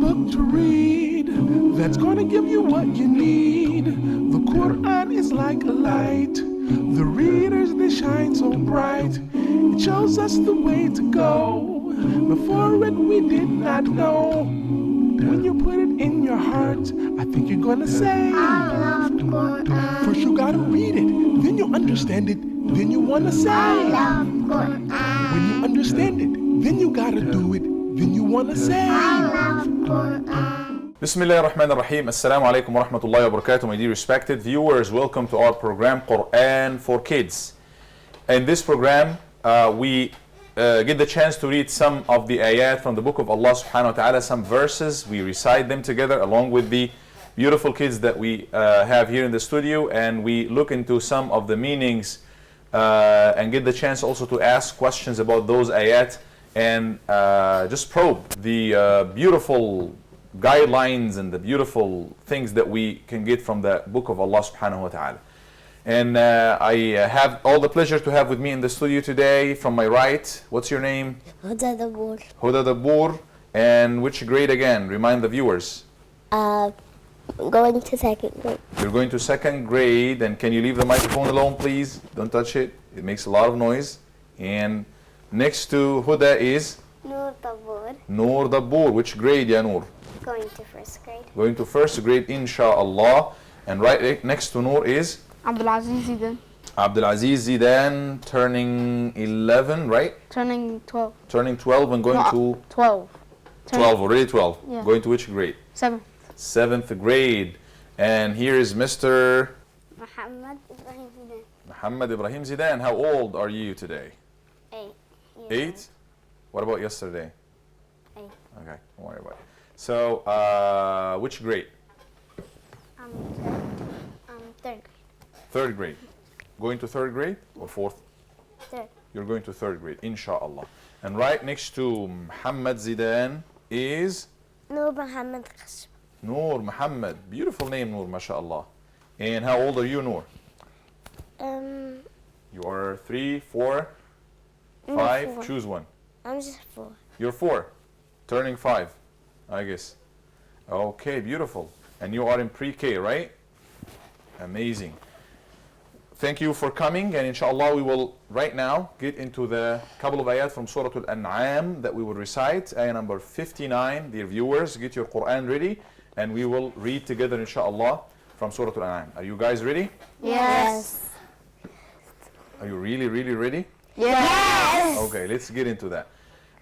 book to read that's gonna give you what you need. The Quran is like a light. The readers, they shine so bright. It shows us the way to go. Before it, we did not know. When you put it in your heart, I think you're gonna say, I love Quran. first you gotta read it, then you understand it, then you wanna say, I love Quran. when you understand it, then you gotta do it, then you wanna say, I love Quran. Bismillah ar-Rahman ar-Rahim. Assalamu alaikum wa rahmatullahi wa barakatuh. My dear respected viewers, welcome to our program Quran for Kids. In this program, we get the chance to read some of the ayat from the book of Allah subhanahu wa ta'ala, some verses. We recite them together along with the beautiful kids that we have here in the studio, and we look into some of the meanings and get the chance also to ask questions about those ayat and just probe the beautiful guidelines and the beautiful things that we can get from the book of Allah subhanahu wa ta'ala. And I have all the pleasure to have with me in the studio today, from my right, what's your name? Hudatv. Hudatv. And which grade again? Remind the viewers. Going to second grade. You're going to second grade, and can you leave the microphone alone, please? Don't touch it. It makes a lot of noise. And next to Huda is? Noor Daboor. Which grade, ya Noor? Going to first grade. Going to first grade, inshallah. And right next to Noor is? Abdulaziz Zidan. Abdulaziz Zidan, turning 11, right? Turning 12. Turning 12 and going to? 12. 12, already 12. Yeah. Going to which grade? 7. 7th grade. And here is Mr. Muhammad Ibrahim Zidan. How old are you today? 8. 8? What about yesterday? 8. Okay, don't worry about it. So, which grade? Third. 3rd grade. Going to 3rd grade or 4th? Third. You're going to 3rd grade, inshallah. And right next to Muhammad Zidan is? Noor Muhammad Khashb. Noor Muhammad. Beautiful name, Noor, mashallah. And how old are you, Noor? You are 3, 4, 5. 4. Choose one. I'm just 4. You're 4. Turning 5, I guess. Okay, beautiful. And you are in pre-K, right? Amazing. Thank you for coming, and inshallah we will right now get into the couple of ayat from Surah Al-An'am that we will recite. Ayah number 59. Dear viewers, get your Quran ready, and we will read together inshallah from Surah Al-An'am. Are you guys ready? Yes. Are you really ready? Yes. Okay, let's get into that.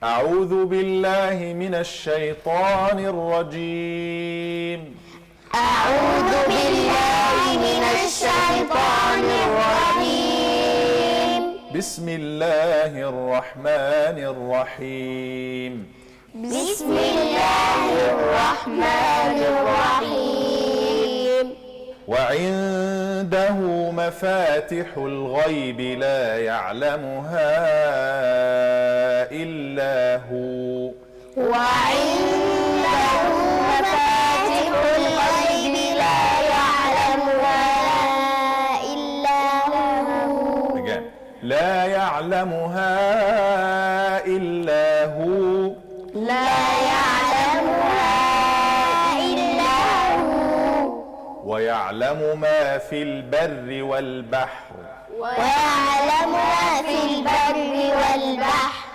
أعوذ بالله من الشيطان الرجيم. أعوذ بالله من الشيطان الرجيم. بسم الله الرحمن الرحيم. بسم الله الرحمن الرحيم. وعنده مفاتح الغيب لا يعلمها إلا هو. وعنده مفاتح الغيب لا يعلمها إلا هو. Again. لا يعلمها إلا هو. لا يعلمها إلا هو. ويعلم ما في البر والبحر. ويعلم ما في البر والبحر.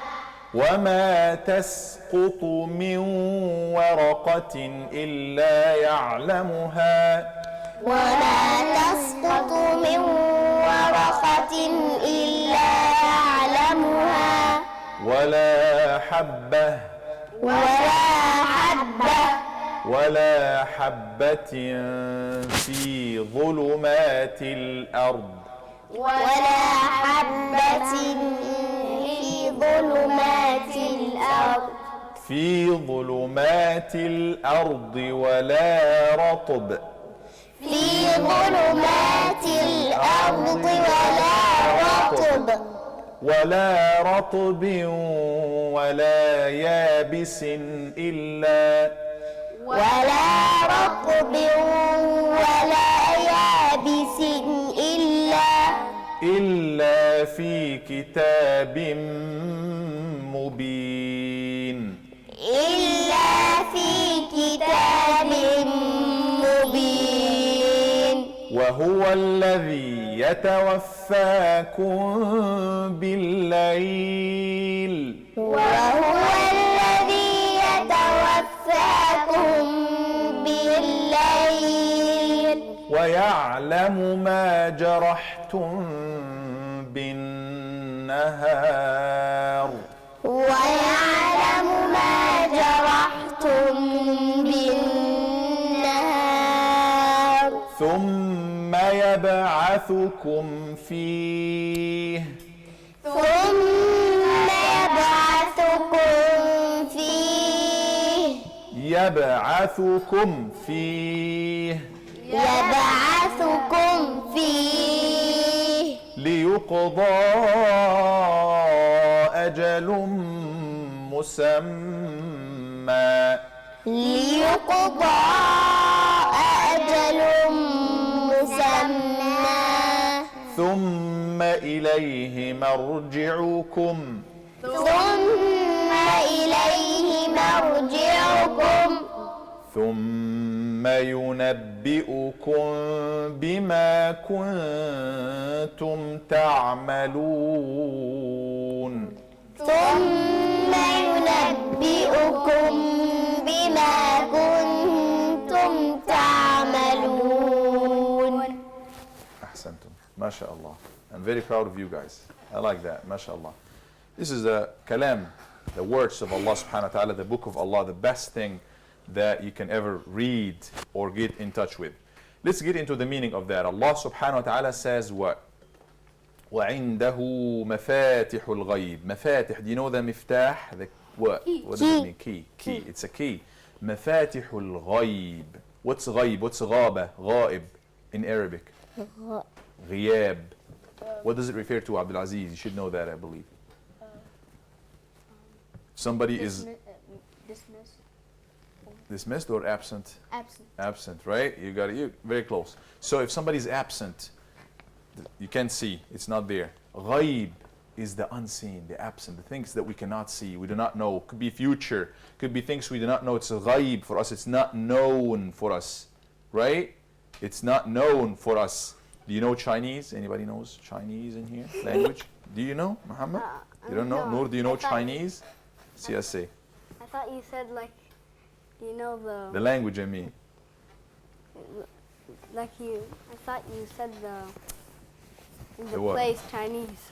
وما تسقط من ورقة إلا يعلمها. وما تسقط من ورقة إلا يعلمها. ولا حبة. ولا حبة. ولا حبة في ظلمات الأرض. ولا حبة في ظلمات الأرض. في ظلمات الأرض ولا رطب. في ظلمات الأرض ولا رطب. ولا رطب ولا يابس إلا. ولا رطب ولا يابس إلا في كتاب مبين. إلا في كتاب وهو الذي يتوفاكم بالليل وهو الذي يتوفاكم بالليل ويعلم ما جرحتم بالنهار ويعلم ما جرحتم بالنهار ثم يبعثكم فيه ثم يبعثكم فيه يبعثكم فيه يبعثكم فيه ليقضى أجل مسمى ليقضى أجل مسمى ثم إليه مرجعكم ثم إليه مرجعكم ثم ينبئكم بما كنتم تعملون ثم ينبئكم بما كنتم تعملون. أحسنتم ما شاء الله. I'm very proud of you guys. I like that. ما شاء الله. This is the kalam, the words of Allah subhanahu wa ta'ala, the book of Allah, the best thing that you can ever read or get in touch with. Let's get into the meaning of that. Allah subhanahu wa ta'ala says what? وعنده مفاتح الغيب. مفاتح, do you know the miftah? The what? What does it mean? Key. Key. It's a key. مفاتح الغيب. What's غيب? What's غابة? غائب in Arabic? غياب. What does it refer to, Abdul Aziz? You should know that, I believe. Somebody is dismissed or absent? Absent. Absent, right? You got it. You're very close. So if somebody's absent, you can't see. It's not there. Ghaib is the unseen, the absent, the things that we cannot see, we do not know. Could be future, could be things we do not know. It's a ghaib for us. It's not known for us, right? It's not known for us. Do you know Chinese? Anybody knows Chinese in here? Language? Do you know, Muhammad? You don't know? Noor, do you know Chinese? CSA. I thought you said like, you know The language, I mean. I thought you said the what? place Chinese.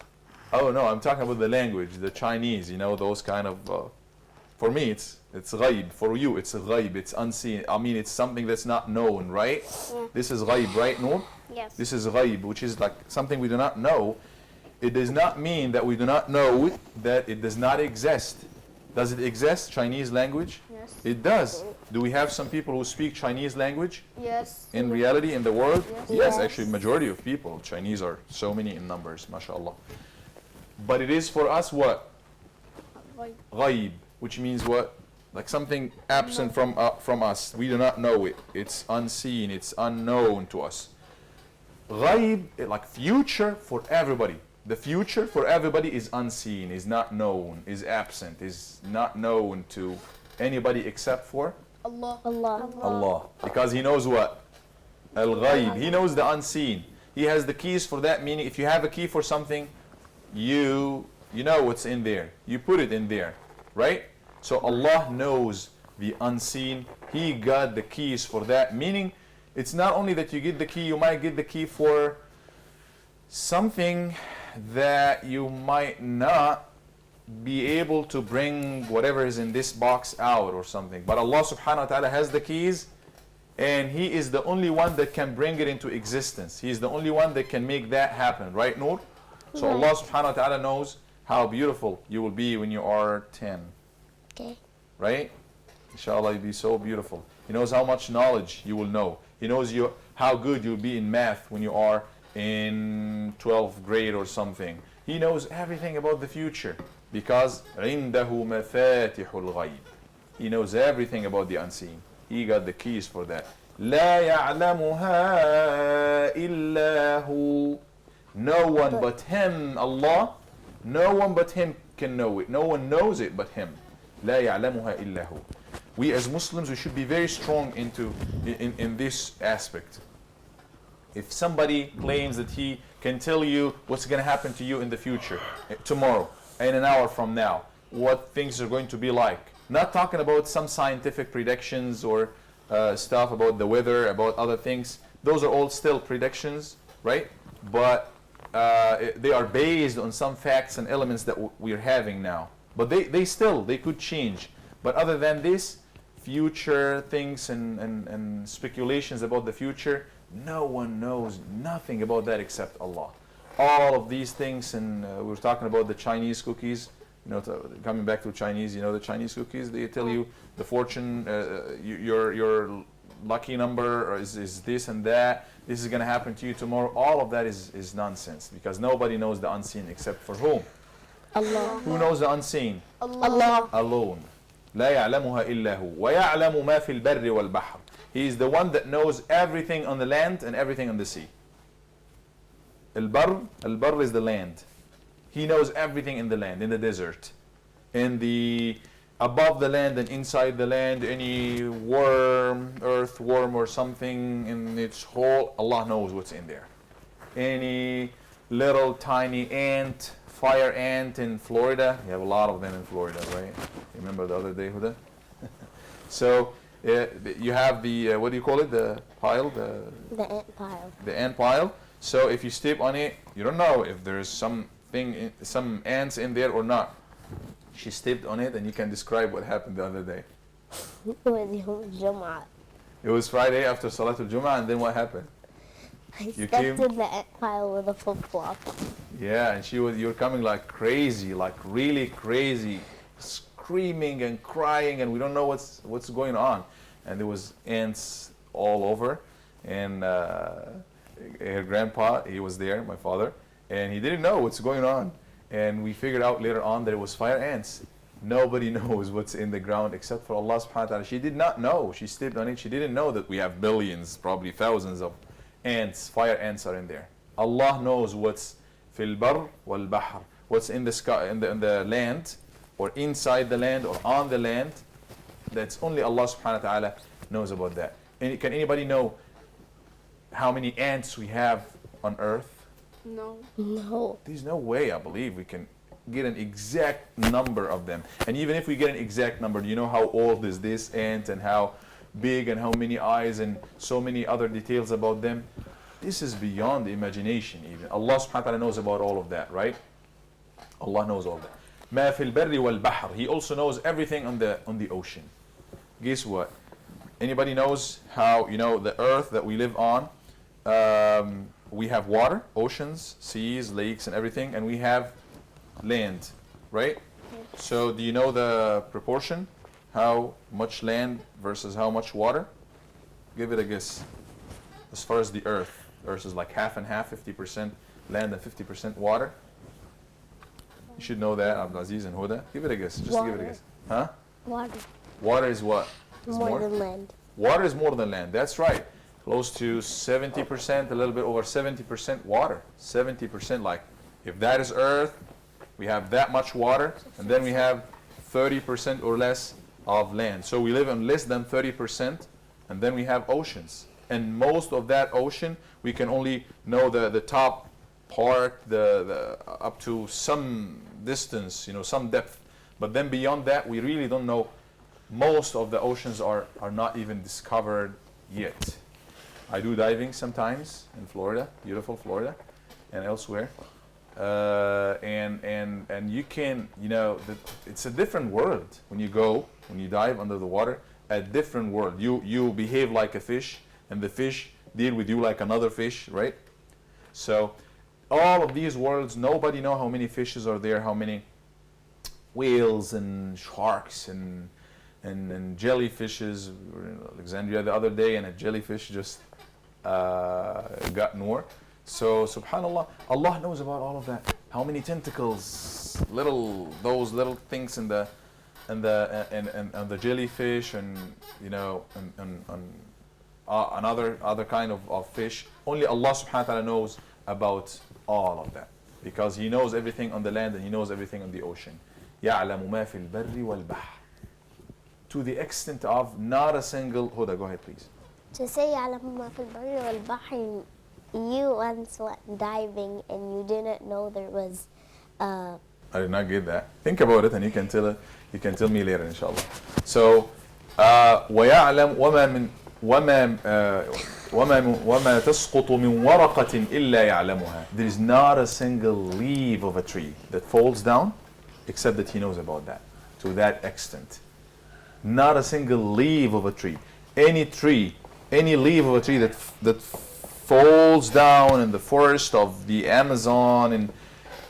Oh no, I'm talking about the language, the Chinese, you know, those kind of, for me it's ghaib, for you it's ghaib, it's unseen, I mean it's something that's not known, right? Yeah. This is ghaib, right, Noor? Yes. This is ghaib, which is like something we do not know. It does not mean that we do not know that it does not exist. Does it exist, Chinese language? Yes. It does. Do we have some people who speak Chinese language Yes. in reality in the world? Yes. Yes, actually majority of people. Chinese are so many in numbers, mashallah. But it is for us what? Ghaib, which means what? Like something absent from us. We do not know it. It's unseen, it's unknown to us. Ghaib, like future for everybody. The future for everybody is unseen, is not known, is absent, is not known to anybody except for Allah. Because He knows what? Al-Ghaib. He knows the unseen. He has the keys for that, meaning if you have a key for something, you know what's in there. You put it in there, right? So Allah knows the unseen. He got the keys for that, meaning it's not only that you get the key, you might get the key for something that you might not be able to bring whatever is in this box out or something. But Allah subhanahu wa ta'ala has the keys, and He is the only one that can bring it into existence. He is the only one that can make that happen, right, Noor? So Allah subhanahu wa ta'ala knows how beautiful you will be when you are 10. Okay. Right? Inshallah, you'll be so beautiful. He knows how much knowledge you will know. He knows how good you'll be in math when you are in 12th grade or something. He knows everything about the future because عِنْدَهُ مَفَاتِحُ الْغَيْبِ. He knows everything about the unseen. He got the keys for that. لَا يَعْلَمُهَا إِلَّا هُ. No one but Him, Allah, no one but Him can know it. No one knows it but Him. لَا يَعْلَمُهَا إِلَّا هُ. We as Muslims, we should be very strong in this aspect. If somebody claims that he can tell you what's going to happen to you in the future, tomorrow, in an hour from now, what things are going to be like. Not talking about some scientific predictions or stuff about the weather, about other things. Those are all still predictions, right? But they are based on some facts and elements that we're having now. But they could change. But other than this, future things and speculations about the future, no one knows nothing about that except Allah. All of these things, and we were talking about the Chinese cookies, you know, coming back to Chinese, you know, the Chinese cookies, they tell you the fortune, your lucky number is this and that, this is going to happen to you tomorrow. All of that is nonsense, because nobody knows the unseen except for whom? Allah. Who knows the unseen? Allah. Alone. لا يعلمها إلا هو ويعلم ما في البر والبحر. He is the one that knows everything on the land and everything on the sea. Al-Barr is the land. He knows everything in the land, in the desert, in the above the land and inside the land, any worm, earthworm or something in its hole, Allah knows what's in there. Any little tiny ant, fire ant in Florida, you have a lot of them in Florida, right? Remember the other day, Huda? So you have the, what do you call it, the pile? The ant pile. The ant pile. So if you step on it, you don't know if there's some ants in there or not. She stepped on it, and you can describe what happened the other day. It was Friday after Salatul Jum'ah, and then what happened? I stepped in the ant pile with a flip-flop. Yeah, and you were coming like crazy, like really crazy, screaming and crying, and we don't know what's going on. And there was ants all over, and her grandpa, he was there, my father, and he didn't know what's going on. And we figured out later on that it was fire ants. Nobody knows what's in the ground except for Allah subhanahu wa ta'ala. She did not know. She stepped on it. She didn't know that we have billions, probably thousands of ants, fire ants are in there. Allah knows what's fil bar wal bahr, what's in the sky, in the land, or inside the land, or on the land. That's only Allah subhanahu wa ta'ala knows about that. And can anybody know how many ants we have on earth? No. No. There's no way, I believe, we can get an exact number of them. And even if we get an exact number, do you know how old is this ant, and how big, and how many eyes, and so many other details about them? This is beyond the imagination even. Allah subhanahu wa ta'ala knows about all of that, right? Allah knows all that. ما في البر والبحر. He also knows everything on the ocean. Guess what? Anybody knows how, you know, the earth that we live on, we have water, oceans, seas, lakes, and everything, and we have land, right? So do you know the proportion? How much land versus how much water? Give it a guess. As far as the earth is like half and half, 50% land and 50% water. You should know that, Abdulaziz and Huda. Give it a guess. Just give it a guess. Huh? Water. Water is what? Is More than land. Water is more than land. That's right. Close to 70%, a little bit over 70% water. 70%, like if that is earth, we have that much water, and then we have 30% or less of land. So we live on less than 30%, and then we have oceans. And most of that ocean, we can only know the top part, the up to some distance, you know, some depth. But then beyond that, we really don't know. Most of the oceans are not even discovered yet. I do diving sometimes in Florida, beautiful Florida, and elsewhere. And you can, you know, it's a different world when you dive under the water. A different world. You behave like a fish, and the fish deal with you like another fish, right? So all of these worlds, nobody know how many fishes are there, how many whales and sharks and jellyfishes. We were in Alexandria the other day, and a jellyfish just got more. So subhanallah, Allah knows about all of that. How many tentacles, those little things in the jellyfish, and you know, and other kind of fish. Only Allah subhanahu wa ta'ala knows about all of that, because He knows everything on the land and He knows everything on the ocean. يَعْلَمُ مَا فِي الْبَرِّ وَالْبَحْرِ. To the extent of not a single... Huda, go ahead please. To say يعلم ما في البر والبحر You once went diving and you didn't know there was I did not get that. Think about it and you can tell it. You can tell me later, inshallah. So, ويعلم وما تسقط من ورقة إلا يعلمها. There is not a single leaf of a tree that falls down except that he knows about that to that extent. Not a single leaf of a tree. Any tree, any leaf of a tree that falls down in the forest of the Amazon, in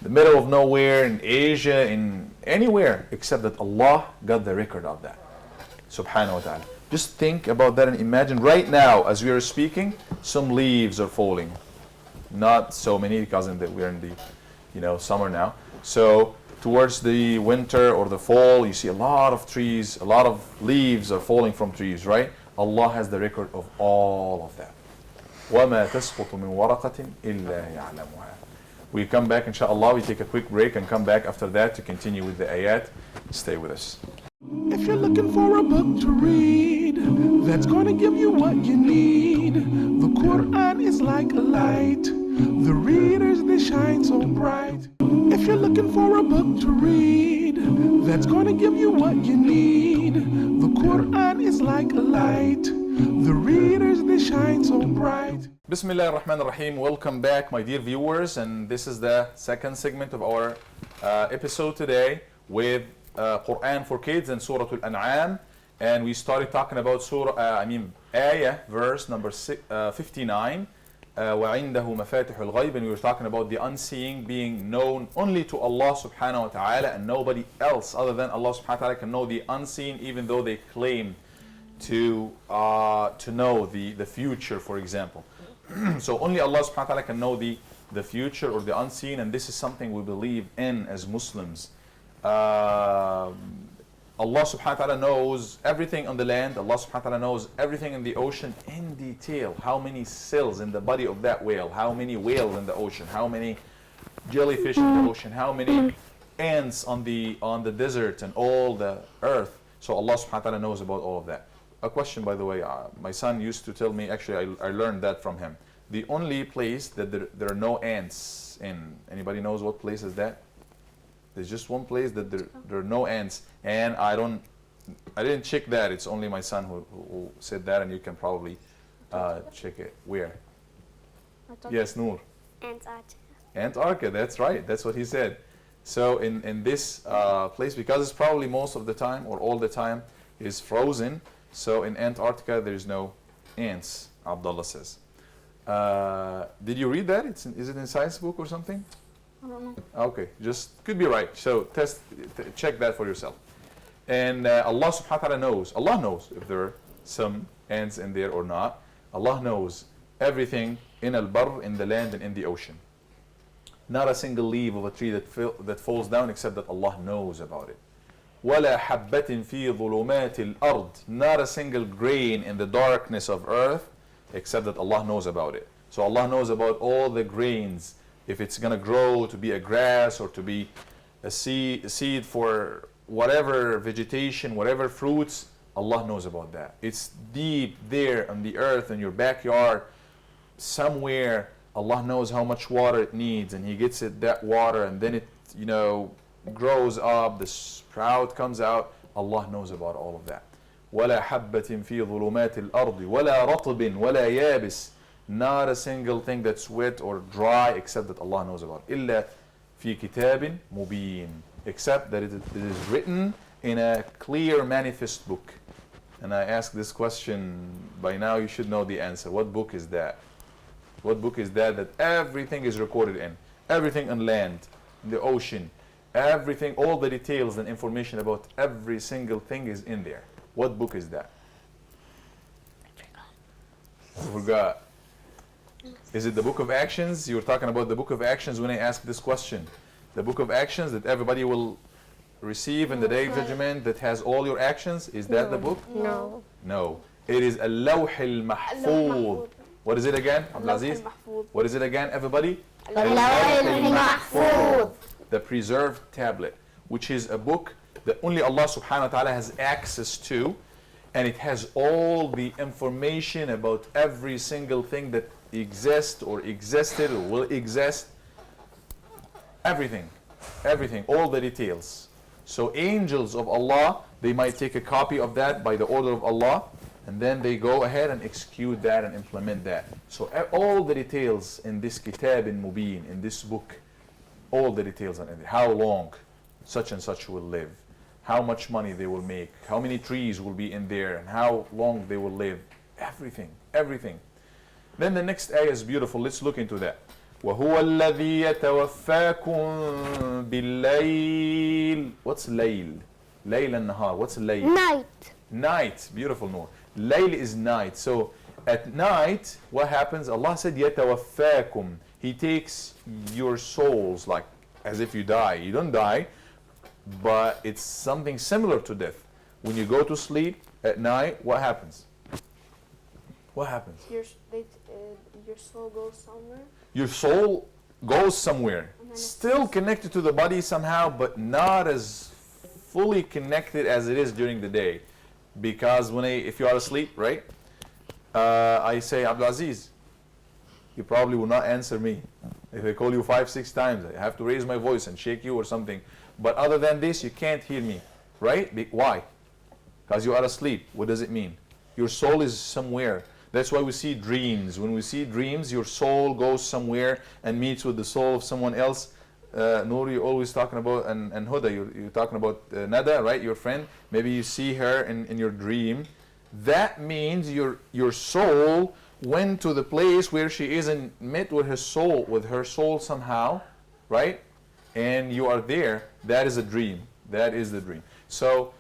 the middle of nowhere, in Asia, in anywhere, except that Allah got the record of that. Subhanahu wa ta'ala. Just think about that and imagine right now, as we are speaking, some leaves are falling. Not so many because we're in the summer now. So towards the winter or the fall, you see a lot of trees, a lot of leaves are falling from trees, right? Allah has the record of all of that. وَمَا تَسْقُطُ مِنْ وَرَقَةٍ إِلَّا يَعْلَمُهَا. We come back, inshallah, we take a quick break and come back after that to continue with the ayat. Stay with us. If you're looking for a book to read that's gonna give you what you need, the Quran is like a light. The readers, they shine so bright. If you're looking for a book to read that's gonna give you what you need, the Quran is like a light. The readers, they shine so bright. Bismillah ar-Rahman ar-Rahim. Welcome back, my dear viewers, and this is the second segment of our episode today with Quran for Kids and Surah Al-An'am. And we started talking about ayah, verse number 59. وَعِنْدَهُ مَفَاتِحُ الْغَيْبِ. And we were talking about the unseen being known only to Allah subhanahu wa ta'ala, and nobody else other than Allah subhanahu wa ta'ala can know the unseen, even though they claim to know the future, for example. So only Allah subhanahu wa ta'ala can know the future or the unseen, and this is something we believe in as Muslims. Allah subhanahu wa ta'ala knows everything on the land. Allah subhanahu wa ta'ala knows everything in the ocean in detail. How many cells in the body of that whale, how many whales in the ocean, how many jellyfish in the ocean, how many ants on the desert and all the earth. So Allah subhanahu wa ta'ala knows about all of that. A question, by the way, my son used to tell me, actually I learned that from him. The only place that there are no ants in, anybody knows what place is that? There's just one place that there are no ants, and I didn't check that. It's only my son who said that, and you can probably check it. Where? Yes, Noor. Antarctica. Antarctica, that's right. That's what he said. So in this place, because it's probably most of the time or all the time is frozen, so in Antarctica there's no ants, Abdullah says. Did you read that? Is it in science book or something? I don't know. Okay, just could be right. So check that for yourself. And Allah subhanahu wa ta'ala knows. Allah knows if there are some ants in there or not. Allah knows everything in al-barr, in the land and in the ocean. Not a single leaf of a tree that falls down except that Allah knows about it. وَلَا حَبَّةٍ فِي ظُلُمَاتِ الْأَرْضِ. Not a single grain in the darkness of earth except that Allah knows about it. So Allah knows about all the grains. If it's going to grow to be a grass or to be a seed for whatever vegetation, whatever fruits, Allah knows about that. It's deep there on the earth, in your backyard, somewhere. Allah knows how much water it needs, and He gets it that water, and then it, grows up, the sprout comes out. Allah knows about all of that. وَلَا حَبَّةٍ فِي ظُلُمَاتِ الْأَرْضِ وَلَا رَطْبٍ وَلَا يَابِسٍ. Not a single thing that's wet or dry except that Allah knows about. إِلَّا فِي كِتَابٍ مُبِينٍ. Except that it is written in a clear manifest book. And I ask this question, by now you should know the answer. What book is that? What book is that everything is recorded in? Everything on land, in the ocean, everything, all the details and information about every single thing is in there. What book is that? I forgot. Is it the Book of Actions? You were talking about the Book of Actions when I asked this question. The Book of Actions that everybody will receive in the Day of Judgment that has all your actions. Is that the book? No. No. It is Al-Lawh al-Mahfuz. What is it again, Abdulaziz? What is it again, everybody? Al-Lawh al-Mahfuz. The preserved tablet, which is a book that only Allah subhanahu wa ta'ala has access to, and it has all the information about every single thing that exist or existed or will exist. Everything, everything, all the details. So angels of Allah, they might take a copy of that by the order of Allah, and then they go ahead and execute that and implement that. So all the details in this kitab in Mubin, in this book, all the details on it. How long such and such will live, how much money they will make, how many trees will be in there, and how long they will live. Everything, everything. Then the next ayah is beautiful. Let's look into that. وَهُوَ الَّذِي يَتَوَفَّاكُمْ بِاللَّيْلِ. What's layl? Layl and nahar. What's layl? Night. Night. Beautiful, Noor. Layl is night. So at night, what happens? Allah said, يَتَوَفَّاكُمْ. He takes your souls, like as if you die. You don't die, but it's something similar to death. When you go to sleep at night, what happens? What happens? Your soul goes somewhere. Your soul goes somewhere, still connected to the body somehow, but not as fully connected as it is during the day. Because if you are asleep, right? I say, Abdul Aziz, you probably will not answer me. If I call you 5-6 times, I have to raise my voice and shake you or something. But other than this, you can't hear me, right? Why? Because you are asleep. What does it mean? Your soul is somewhere. That's why we see dreams. When we see dreams, your soul goes somewhere and meets with the soul of someone else. Noor, you're always talking about, and Huda, you're talking about Nada, right? Your friend. Maybe you see her in your dream. That means your soul went to the place where she is and met with her soul somehow, right? And you are there. That is a dream. That is the dream. So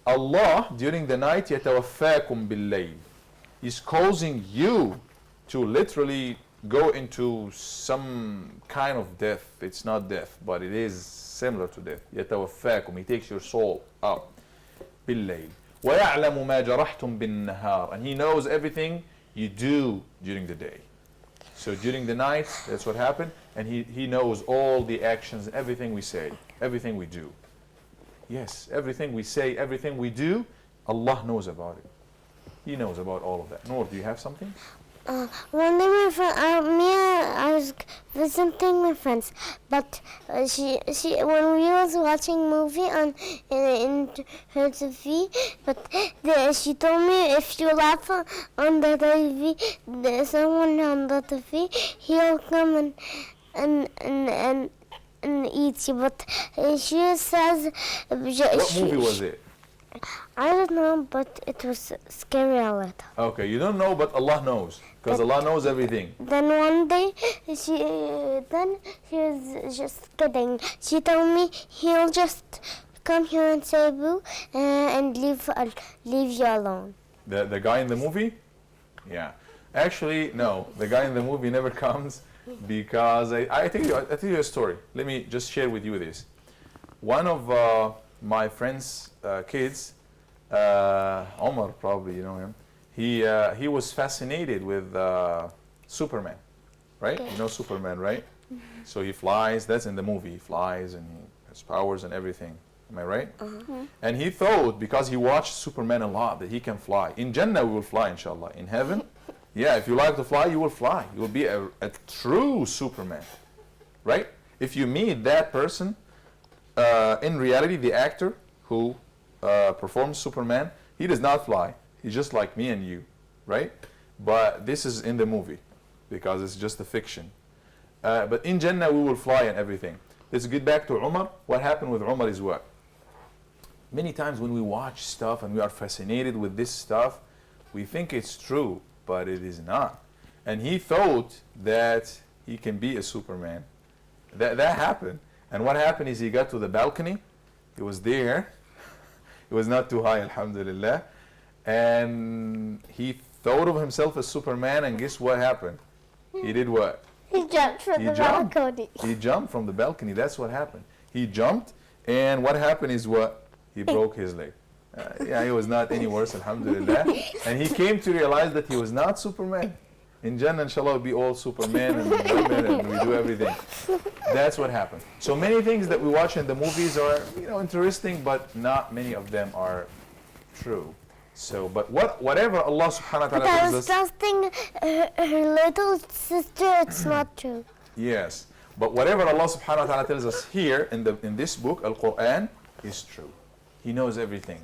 Allah during the night, يَتَوَفَّاكُمْ بِاللَّيْلِ, is causing you to literally go into some kind of death. It's not death, but it is similar to death. يَتَوَفَّاكُمْ. He takes your soul out. بِاللَّيْلِ وَيَعْلَمُ مَا جَرَحْتُمْ بِالنَّهَارِ. And He knows everything you do during the day. So during the night, that's what happened. And He knows all the actions, everything we say, everything we do. Yes, everything we say, everything we do, Allah knows about it. He knows about all of that. Noor, do you have something? One day my friend, I was visiting my friends, but she when we was watching movie in her TV, but she told me if you laugh on the TV, someone on the TV, he'll come and eat you. But she says, What movie was it? I don't know, but it was scary a little. Okay, you don't know, but Allah knows, because Allah knows everything. Then one day, she was just kidding. She told me he'll just come here and say boo and leave you alone. The guy in the movie? Yeah. Actually, no. The guy in the movie never comes because I tell you a story. Let me just share with you this. One of my friend's kids, Omar, probably you know him. He was fascinated with Superman, right? Okay. You know Superman, right? So he flies. That's in the movie. He flies and he has powers and everything. Am I right? And he thought, because he watched Superman a lot, that he can fly. In Jannah we will fly, inshallah. In heaven, yeah, if you like to fly, you will fly. You will be a true Superman, right? If you meet that person, in reality, the actor who performs Superman, he does not fly. He's just like me and you, right? But this is in the movie because it's just a fiction. But in Jannah, we will fly and everything. Let's get back to Umar. What happened with Umar is what? Many times when we watch stuff and we are fascinated with this stuff, we think it's true, but it is not. And he thought that he can be a Superman. That happened. And what happened is he got to the balcony. He was there. It was not too high, alhamdulillah. And he thought of himself as Superman, and guess what happened? He did what? He jumped from the balcony. He jumped from the balcony. That's what happened. He jumped, and what happened is what? He broke his leg. Yeah, he was not any worse, alhamdulillah. And he came to realize that he was not Superman. In Jannah, inshallah, we'll be all Superman and women and we do everything. That's what happened. So many things that we watch in the movies are, interesting, but not many of them are true. So, but whatever Allah subhanahu wa But ta'ala I tells was us, trusting her little sister. It's not true. yes, but whatever Allah subhanahu wa ta'ala tells us here in this book, Al-Quran, is true. He knows everything.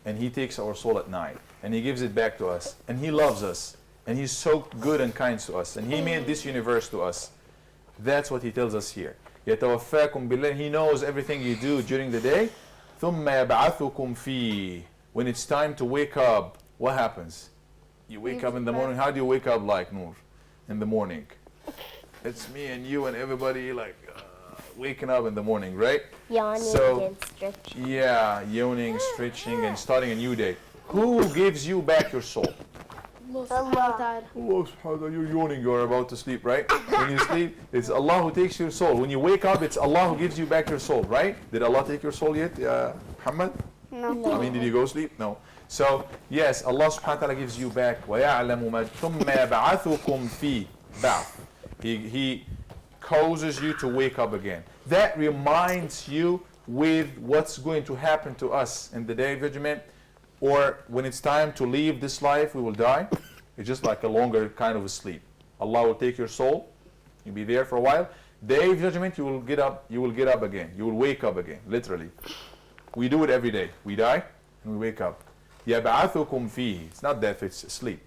And He takes our soul at night. And He gives it back to us. And He loves us. And He's so good and kind to us. And He made this universe to us. That's what He tells us here. يَتَوَفَّاكُمْ بِاللَّيْلِ. He knows everything you do during the day. ثُمَّ يَبْعَثُكُمْ فِيهِ. When it's time to wake up, what happens? You wake up in the morning. How do you wake up like Noor? In the morning. It's me and you and everybody like waking up in the morning, right? Yawning So, and stretching. yeah, yawning, stretching, and starting a new day. Who gives you back your soul? Allah subhanahu wa ta'ala. Allah subhanahu wa ta'ala, you're yawning, you're about to sleep, right? When you sleep, it's Allah who takes your soul. When you wake up, it's Allah who gives you back your soul, right? Did Allah take your soul yet, Muhammad? No. I mean, did you go sleep? No. So, yes, Allah subhanahu wa ta'ala gives you back. وَيَعْلَمُ مَا ثُمَّ يَبْعَثُكُمْ فِي بَعْث. He causes you to wake up again. That reminds you with what's going to happen to us in the day of judgment, or when it's time to leave this life, we will die. It's just like a longer kind of a sleep. Allah will take your soul. You'll be there for a while. Day of judgment, you will get up. You will get up again. You will wake up again. Literally, we do it every day. We die and we wake up. يَبْعَثُكُمْ فِيهِ. It's not death. It's sleep.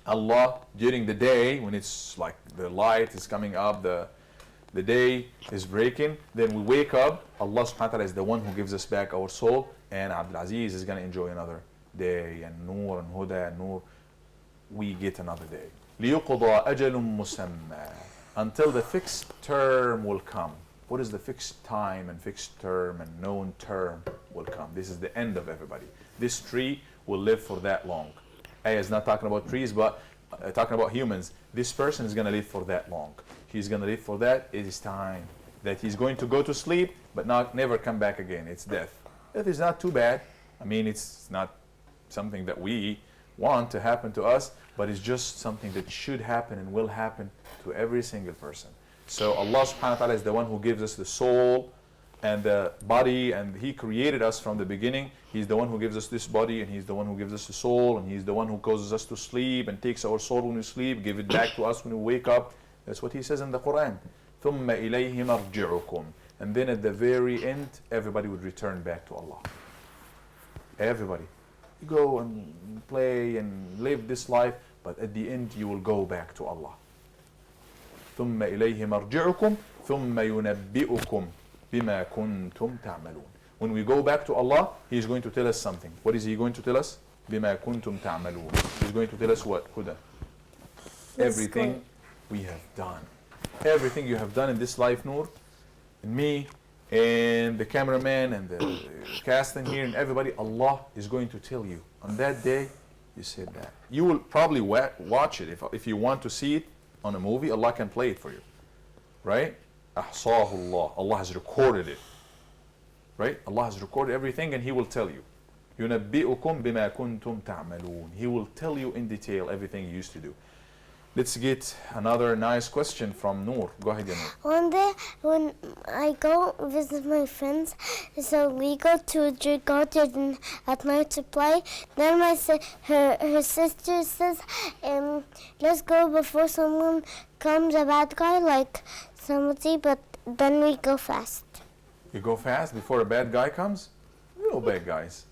Allah, during the day, when it's like the light is coming up, the day is breaking, then we wake up. Allah subhanahu wa ta'ala is the one who gives us back our soul, and Abdul Aziz is going to enjoy another day, and Noor and Huda and Noor, we get another day. لِيُقْضَى أَجَلٌ مُسَمَّى. Until the fixed term will come. What is the fixed time and fixed term and known term will come? This is the end of everybody. This tree will live for that long. Ayah is not talking about trees, but talking about humans. This person is going to live for that long. He's going to live for that. It is time that he's going to go to sleep, but never come back again. It's death. Death is not too bad. I mean, it's not something that we want to happen to us, but it's just something that should happen and will happen to every single person. So Allah subhanahu wa ta'ala is the one who gives us the soul and the body, and He created us from the beginning. He's the one who gives us this body, and He's the one who gives us the soul, and He's the one who causes us to sleep and takes our soul when we sleep, give it back to us when we wake up. That's what He says in the Quran. ثُمَّ إِلَيْهِ مَرْجِعُكُمْ. And then at the very end, everybody would return back to Allah. Everybody. You go and play and live this life, but at the end you will go back to Allah. ثُمَّ إِلَيْهِ مَرْجِعُكُمْ ثُمَّ يُنَبِّئُكُمْ بِمَا كُنْتُمْ تَعْمَلُونَ. When we go back to Allah, He is going to tell us something. What is He going to tell us? بِمَا كُنْتُمْ تَعْمَلُونَ. He's going to tell us what? Huda. Everything we have done. Everything you have done in this life, Noor, and me, and the cameraman, and the casting here, and everybody, Allah is going to tell you. On that day, you said that. You will probably watch it. If you want to see it on a movie, Allah can play it for you. Right? أحصاه الله. Allah has recorded it. Right? Allah has recorded everything, and He will tell you. يُنَبِّئُكُمْ بِمَا كُنْتُمْ تَعْمَلُونَ. He will tell you in detail everything you used to do. Let's get another nice question from Noor. Go ahead, Noor. One day when I go visit my friends, so we go to a garden at night to play. Then her sister says, let's go before someone comes, a bad guy like somebody, but then we go fast. You go fast before a bad guy comes? No bad guys.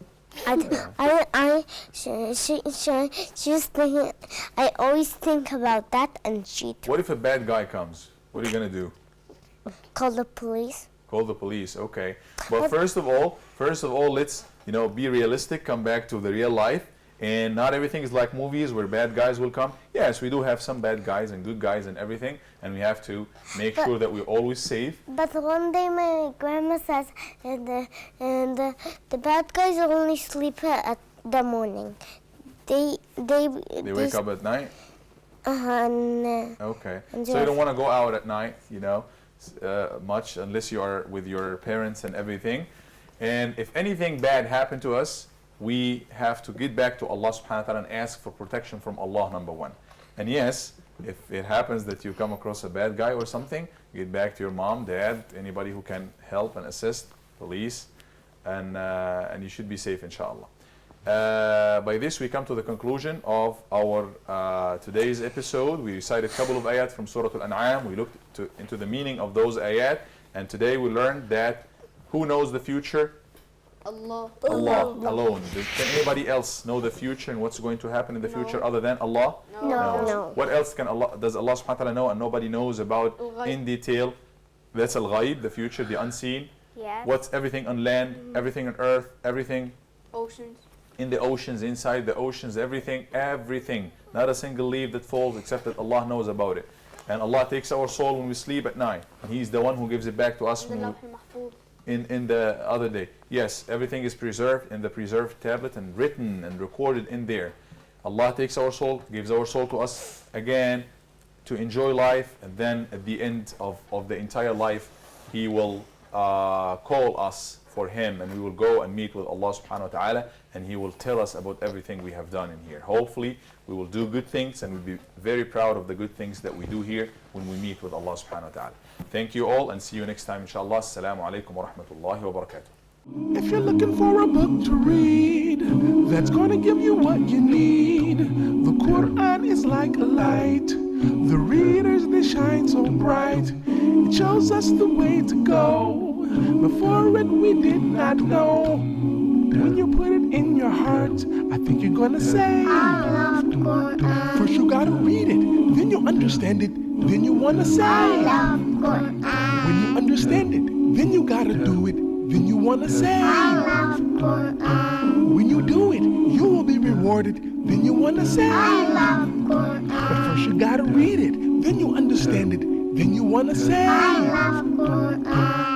She's thinking, I always think about that and cheat. What if a bad guy comes? What are you going to do? Call the police. Call the police, okay. But first of all, let's be realistic, come back to the real life. And not everything is like movies where bad guys will come. Yes, we do have some bad guys and good guys and everything, and we have to make sure that we're always safe. But one day my grandma says the bad guys only sleep at the morning. They wake up at night? Okay. So you don't want to go out at night, much, unless you are with your parents and everything. And if anything bad happened to us, we have to get back to Allah subhanahu wa ta'ala and ask for protection from Allah, number one. And yes, if it happens that you come across a bad guy or something, get back to your mom, dad, anybody who can help and assist, police, and you should be safe, inshallah. By this we come to the conclusion of our today's episode. We recited a couple of ayat from Surah Al-An'am. We looked into the meaning of those ayat, and today we learned that who knows the future? Allah. Allah alone. Can anybody else know the future and what's going to happen in the future other than Allah? No. What else does Allah subhanahu wa ta'ala know and nobody knows about in detail? That's al-ghaib, the future, the unseen. Yes. What's everything on land, everything on earth, everything Oceans. in the oceans, inside the oceans, everything. Not a single leaf that falls except that Allah knows about it. And Allah takes our soul when we sleep at night. And He's the one who gives it back to us in the other day. Yes, everything is preserved in the preserved tablet and written and recorded in there. Allah takes our soul, gives our soul to us again to enjoy life, and then at the end of the entire life, He will call us for Him, and we will go and meet with Allah subhanahu wa ta'ala, and He will tell us about everything we have done in here. Hopefully, we will do good things, and we'll be very proud of the good things that we do here when we meet with Allah subhanahu wa ta'ala. Thank you all, and see you next time, inshallah. Assalamu alaikum wa rahmatullahi wa barakatuh. If you're looking for a book to read that's gonna give you what you need, the Quran is like a light. The readers, they shine so bright. It shows us the way to go. Before it, we did not know. When you put it in your heart, I think you're gonna say, I love Quran. first you gotta read it, then you understand it, then you wanna say, I love Quran. when you understand it, then you gotta do it, then you wanna say, I love Quran. when you do it, you will be rewarded, then you wanna say, I love but Quran. first you gotta read it, then you understand it, then you wanna say, I love Quran.